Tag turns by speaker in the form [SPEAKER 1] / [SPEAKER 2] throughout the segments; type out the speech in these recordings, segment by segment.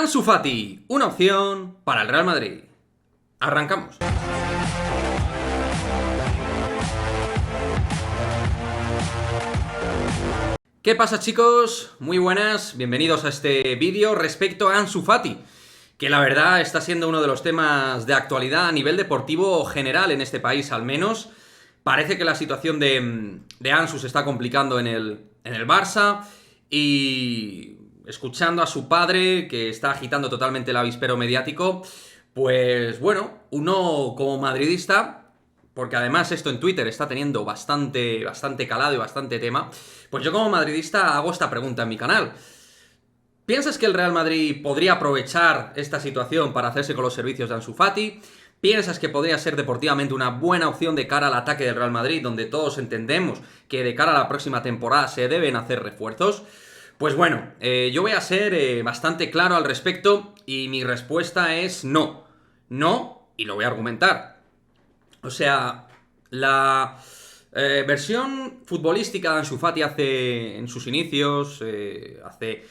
[SPEAKER 1] Ansu Fati, una opción para el Real Madrid. Arrancamos. ¿Qué pasa, chicos? Muy buenas, bienvenidos a este vídeo respecto a Ansu Fati, que la verdad está siendo uno de los temas de actualidad a nivel deportivo general en este país, al menos. Parece que la situación de Ansu se está complicando en el Barça, y escuchando a su padre, que está agitando totalmente el avispero mediático, pues bueno, uno como madridista, porque además esto en Twitter está teniendo bastante calado y bastante tema, pues yo como madridista hago esta pregunta en mi canal. ¿Piensas que el Real Madrid podría aprovechar esta situación para hacerse con los servicios de Ansu Fati? ¿Piensas que podría ser deportivamente una buena opción de cara al ataque del Real Madrid, donde todos entendemos que de cara a la próxima temporada se deben hacer refuerzos? Pues bueno, yo voy a ser bastante claro al respecto y mi respuesta es no. No, y lo voy a argumentar. O sea, la versión futbolística de Ansu Fati en sus inicios, hace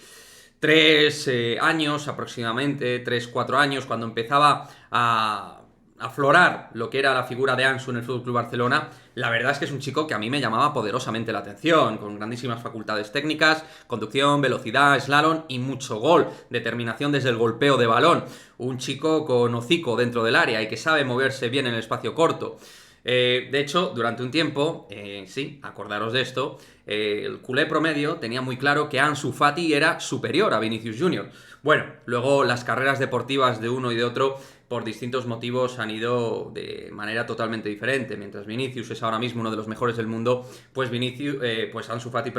[SPEAKER 1] 3 años aproximadamente, 3-4 años, cuando empezaba a aflorar lo que era la figura de Ansu en el FC Barcelona, la verdad es que es un chico que a mí me llamaba poderosamente la atención, con grandísimas facultades técnicas, conducción, velocidad, slalom y mucho gol, determinación desde el golpeo de balón, un chico con hocico dentro del área y que sabe moverse bien en el espacio corto. De hecho, durante un tiempo, sí, acordaros de esto, el culé promedio tenía muy claro que Ansu Fati era superior a Vinicius Junior. Bueno, luego las carreras deportivas de uno y de otro, por distintos motivos, han ido de manera totalmente diferente. Mientras Vinicius es ahora mismo uno de los mejores del mundo, pues Ansu Fati,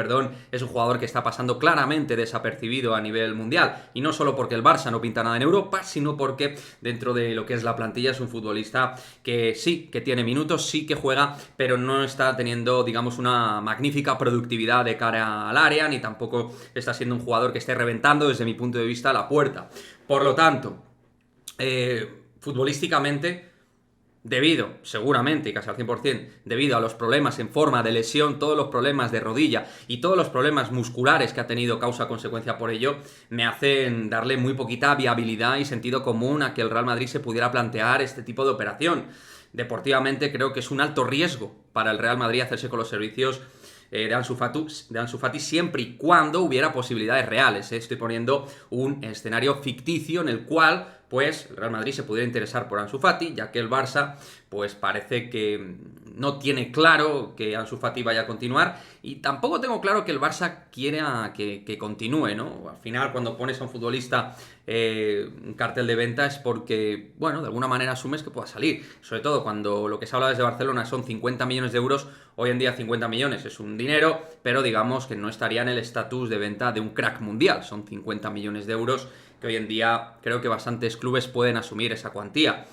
[SPEAKER 1] es un jugador que está pasando claramente desapercibido a nivel mundial. Y no solo porque el Barça no pinta nada en Europa, sino porque dentro de lo que es la plantilla es un futbolista que sí, que tiene minutos, sí que juega, pero no está teniendo, digamos, una magnífica productividad de cara al área, ni tampoco está siendo un jugador que esté reventando, desde mi punto de vista, la puerta. Por lo tanto, futbolísticamente, seguramente, y casi al 100%, debido a los problemas en forma de lesión, todos los problemas de rodilla y todos los problemas musculares que ha tenido causa-consecuencia por ello, me hacen darle muy poquita viabilidad y sentido común a que el Real Madrid se pudiera plantear este tipo de operación. Deportivamente creo que es un alto riesgo para el Real Madrid hacerse con los servicios de Ansu Fati, siempre y cuando hubiera posibilidades reales. Estoy poniendo un escenario ficticio en el cual pues el Real Madrid se pudiera interesar por Ansu Fati, ya que el Barça pues parece que no tiene claro que Ansu Fati vaya a continuar, y tampoco tengo claro que el Barça quiera que continúe, ¿no? Al final, cuando pones a un futbolista un cartel de venta es porque, bueno, de alguna manera asumes que pueda salir, sobre todo cuando lo que se habla desde Barcelona son 50 millones de euros. Hoy en día 50 millones es un dinero, pero digamos que no estaría en el estatus de venta de un crack mundial. Son 50 millones de euros que hoy en día creo que bastantes clubes pueden asumir esa cuantía.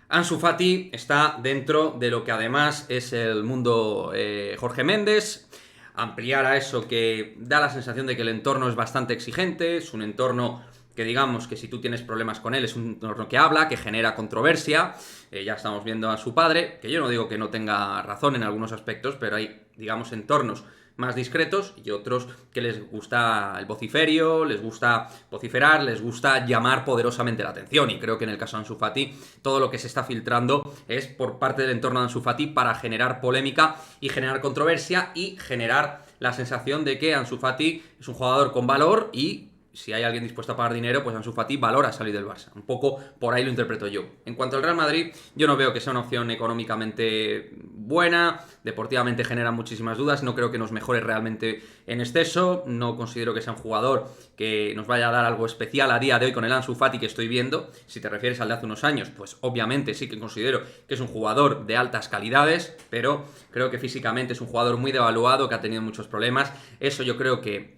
[SPEAKER 1] Ansu Fati está dentro de lo que además es el mundo Jorge Méndez. Ampliar a eso, que da la sensación de que el entorno es bastante exigente, es un entorno que, digamos, que si tú tienes problemas con él, es un entorno que habla, que genera controversia. Ya estamos viendo a su padre, que yo no digo que no tenga razón en algunos aspectos, pero hay, digamos, entornos más discretos y otros que les gusta el vociferio, les gusta vociferar, les gusta llamar poderosamente la atención, y creo que en el caso de Ansu Fati todo lo que se está filtrando es por parte del entorno de Ansu Fati para generar polémica y generar controversia y generar la sensación de que Ansu Fati es un jugador con valor, y si hay alguien dispuesto a pagar dinero, pues Ansu Fati valora salir del Barça. Un poco por ahí lo interpreto yo. En cuanto al Real Madrid, yo no veo que sea una opción económicamente buena, deportivamente genera muchísimas dudas, no creo que nos mejore realmente en exceso, no considero que sea un jugador que nos vaya a dar algo especial a día de hoy con el Ansu Fati que estoy viendo. Si te refieres al de hace unos años, pues obviamente sí que considero que es un jugador de altas calidades, pero creo que físicamente es un jugador muy devaluado, que ha tenido muchos problemas. Eso yo creo que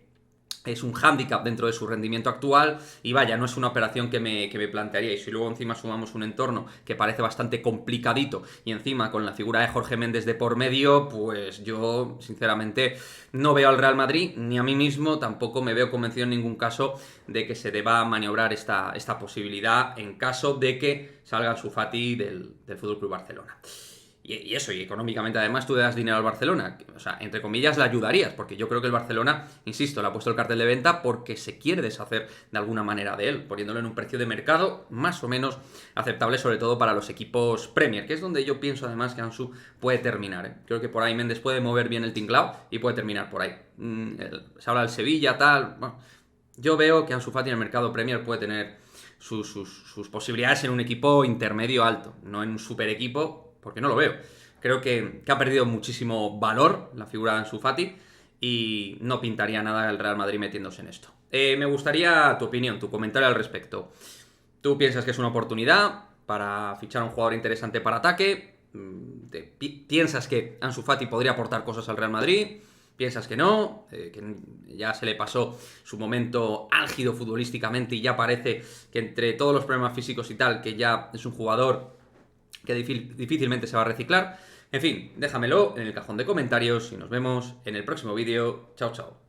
[SPEAKER 1] es un hándicap dentro de su rendimiento actual, y vaya, no es una operación que me plantearía. Y si luego encima sumamos un entorno que parece bastante complicadito, y encima con la figura de Jorge Méndez de por medio, pues yo sinceramente no veo al Real Madrid, ni a mí mismo tampoco me veo convencido en ningún caso de que se deba maniobrar esta posibilidad en caso de que salga Ansu Fati del FC Barcelona. y eso, y económicamente además tú le das dinero al Barcelona. O sea, entre comillas, le ayudarías, porque yo creo que el Barcelona, insisto, le ha puesto el cartel de venta porque se quiere deshacer de alguna manera de él, poniéndolo en un precio de mercado más o menos aceptable, sobre todo para los equipos Premier, que es donde yo pienso además que Ansu puede terminar. Creo que por ahí Méndez puede mover bien el tinglao y puede terminar por ahí. Se habla del Sevilla, tal. Bueno, yo veo que Ansu Fati en el mercado Premier puede tener sus posibilidades en un equipo intermedio alto, no en un super equipo, porque no lo veo. Creo que ha perdido muchísimo valor la figura de Ansu Fati y no pintaría nada el Real Madrid metiéndose en esto. Me gustaría tu opinión, tu comentario al respecto. ¿Tú piensas que es una oportunidad para fichar a un jugador interesante para ataque? ¿Piensas que Ansu Fati podría aportar cosas al Real Madrid? ¿Piensas que no? Que ya se le pasó su momento álgido futbolísticamente y ya parece que entre todos los problemas físicos y tal, que ya es un jugador que difícilmente se va a reciclar. En fin, déjamelo en el cajón de comentarios y nos vemos en el próximo vídeo. Chao, chao.